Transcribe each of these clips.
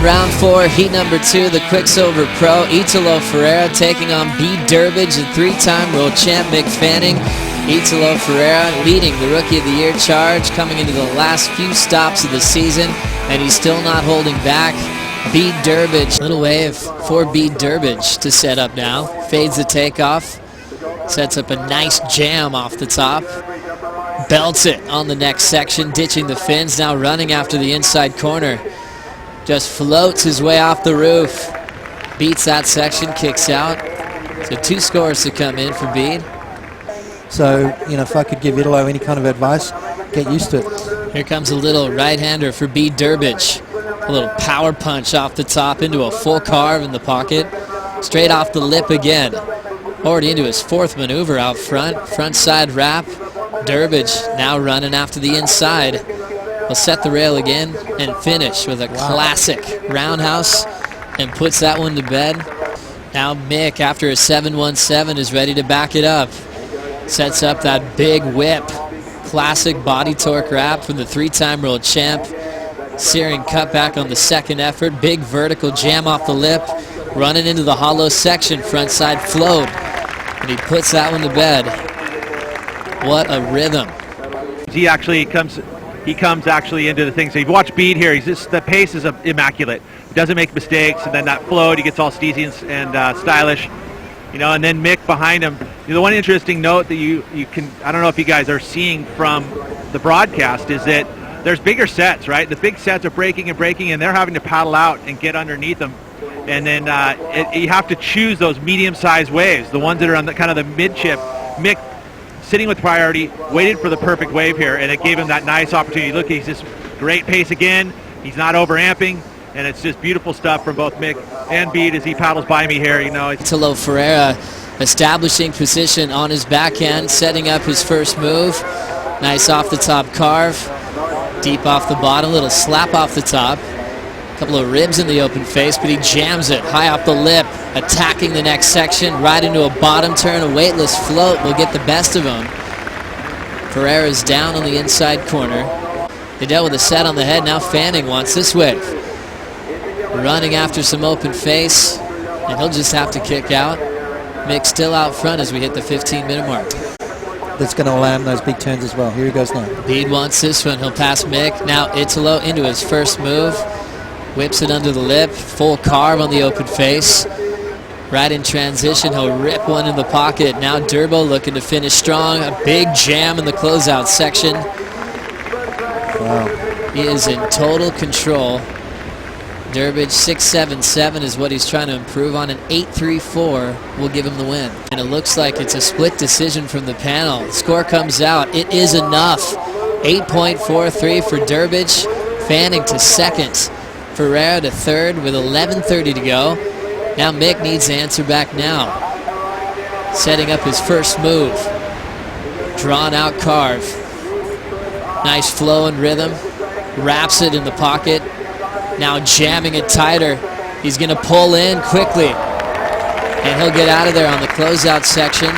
in round 4, heat number 2, the Quicksilver Pro, Italo Ferreira taking on Bede Durbidge and 3-time world champ Mick Fanning. Italo Ferreira leading the Rookie of the Year charge, coming into the last few stops of the season, and he's still not holding back. Bede Durbidge, little wave for Bede Durbidge to set up now. Fades the takeoff, sets up a nice jam off the top. Belts it on the next section, ditching the fins, now running after the inside corner. Just floats his way off the roof. Beats that section, kicks out. So 2 scores to come in for Bede. So, you know, if I could give Italo any kind of advice, get used to it. Here comes a little right-hander for Bede Durbidge. A little power punch off the top into a full carve in the pocket. Straight off the lip again. Already into his 4th maneuver out front. Front side wrap. Durbidge now running after the inside. Will set the rail again and finish with a classic roundhouse and puts that one to bed. Now Mick, after a 7-1-7, is ready to back it up. Sets up that big whip. Classic body torque wrap from the 3-time world champ. Searing cutback on the second effort. Big vertical jam off the lip. Running into the hollow section. Front side float. And he puts that one to bed. What a rhythm. He comes actually into the thing. So you've watched Bede here. The pace is immaculate. He doesn't make mistakes, and then that float, he gets all steezy and stylish. You know, and then Mick behind him. The one interesting note that you can, I don't know if you guys are seeing from the broadcast, is that there's bigger sets, right? The big sets are breaking, and they're having to paddle out and get underneath them. And then you have to choose those medium-sized waves, the ones that are on the kind of the mid-chip. Mick, sitting with priority, waited for the perfect wave here, and it gave him that nice opportunity. Look, he's just great pace again. He's not over-amping, and it's just beautiful stuff from both Mick and Bede as he paddles by me here. You know, Italo Ferreira establishing position on his backhand, setting up his first move. Nice off the top carve, deep off the bottom, little slap off the top. A couple of ribs in the open face, but he jams it high off the lip, attacking the next section, right into a bottom turn. A weightless float will get the best of him. Ferreira's down on the inside corner. They dealt with a set on the head. Now Fanning wants this wave. Running after some open face, and he'll just have to kick out. Mick still out front as we hit the 15-minute mark. That's going to land those big turns as well. Here he goes now. Bede wants this one. He'll pass Mick. Now Italo into his first move. Whips it under the lip. Full carve on the open face. Right in transition, he'll rip one in the pocket. Now Durbo looking to finish strong. A big jam in the closeout section. Wow. He is in total control. Durbidge 6.77 is what he's trying to improve on. An 8.34 will give him the win. And it looks like it's a split decision from the panel. The score comes out. It is enough. 8.43 for Durbidge. Fanning to 2nd. Ferreira to 3rd with 11:30 to go. Now Mick needs to answer back now. Setting up his first move. Drawn out carve. Nice flow and rhythm. Wraps it in the pocket. Now jamming it tighter. He's going to pull in quickly. And he'll get out of there on the closeout section.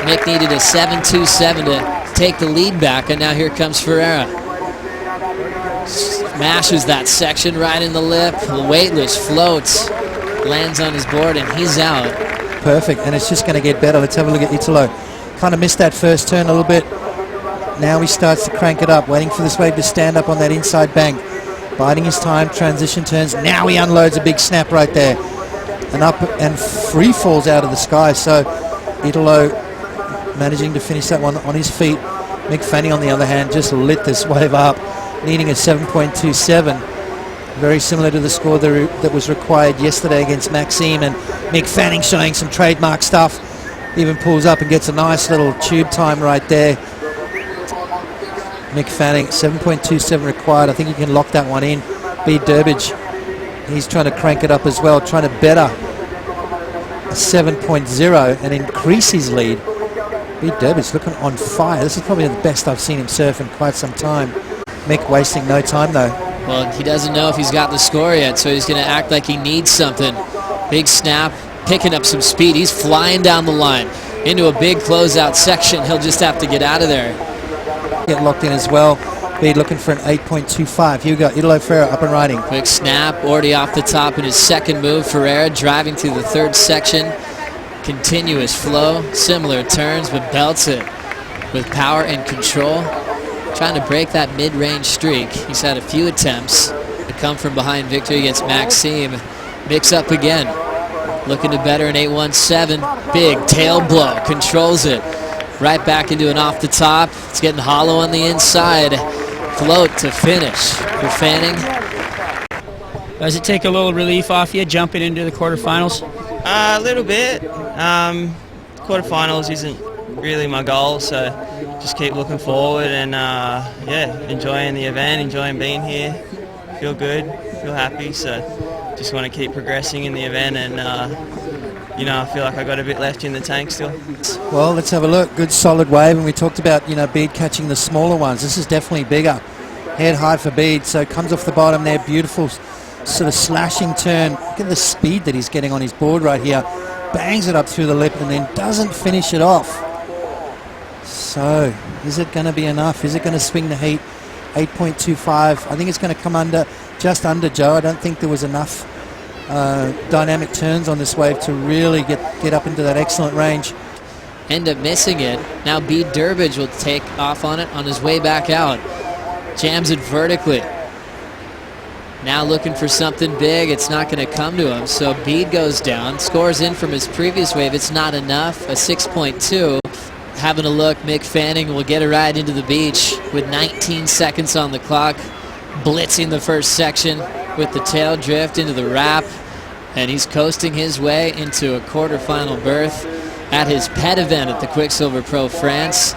Mick needed a 7.27 to take the lead back, and now here comes Ferreira. Smashes that section right in the lip. The weightless floats. Lands on his board, and he's out. Perfect, and it's just going to get better. Let's have a look at Italo. Kind of missed that first turn a little bit. Now he starts to crank it up, waiting for this wave to stand up on that inside bank. Biding his time, transition turns. Now he unloads a big snap right there. And up and free falls out of the sky. So Italo managing to finish that one on his feet. Mick Fanning, on the other hand, just lit this wave up, needing a 7.27. Very similar to the score that was required yesterday against Maxime. And Mick Fanning showing some trademark stuff. Even pulls up and gets a nice little tube time right there. Mick Fanning, 7.27 required. I think he can lock that one in. Bede Durbidge, he's trying to crank it up as well, trying to better a 7.0 and increase his lead. Bede Durbidge looking on fire. This is probably the best I've seen him surf in quite some time. Mick wasting no time though. Well, he doesn't know if he's got the score yet, so he's going to act like he needs something. Big snap, picking up some speed. He's flying down the line into a big closeout section. He'll just have to get out of there. Get locked in as well. Bede looking for an 8.25. Here we go, Italo Ferreira up and riding. Quick snap, already off the top in his second move. Ferreira driving through the third section. Continuous flow, similar turns, but belts it with power and control. Trying to break that mid-range streak. He's had a few attempts to come from behind victory against Maxime. Mix up again. Looking to better an 8.17. Big tail blow, controls it. Right back into an off the top. It's getting hollow on the inside. Float to finish for Fanning. Does it take a little relief off you jumping into the quarterfinals? A little bit. Quarterfinals isn't really my goal, so just keep looking forward and yeah, enjoying the event, enjoying being here. Feel good, feel happy, so just want to keep progressing in the event and you know, I feel like I got a bit left in the tank still. Well, let's have a look. Good solid wave, and we talked about, you know, Bede catching the smaller ones. This is definitely bigger. Head high for Bede, so comes off the bottom there. Beautiful sort of slashing turn. Look at the speed that he's getting on his board right here. Bangs it up through the lip and then doesn't finish it off. So, is it going to be enough? Is it going to swing the heat? 8.25. I think it's going to come under, just under Joe. I don't think there was enough dynamic turns on this wave to really get up into that excellent range. End up missing it. Now Bede Durbidge will take off on it on his way back out. Jams it vertically. Now looking for something big. It's not going to come to him. So Bede goes down. Scores in from his previous wave. It's not enough. A 6.2. Having a look, Mick Fanning will get a ride into the beach with 19 seconds on the clock. Blitzing the first section with the tail drift into the wrap. And he's coasting his way into a quarterfinal berth at his pet event at the Quik Pro France.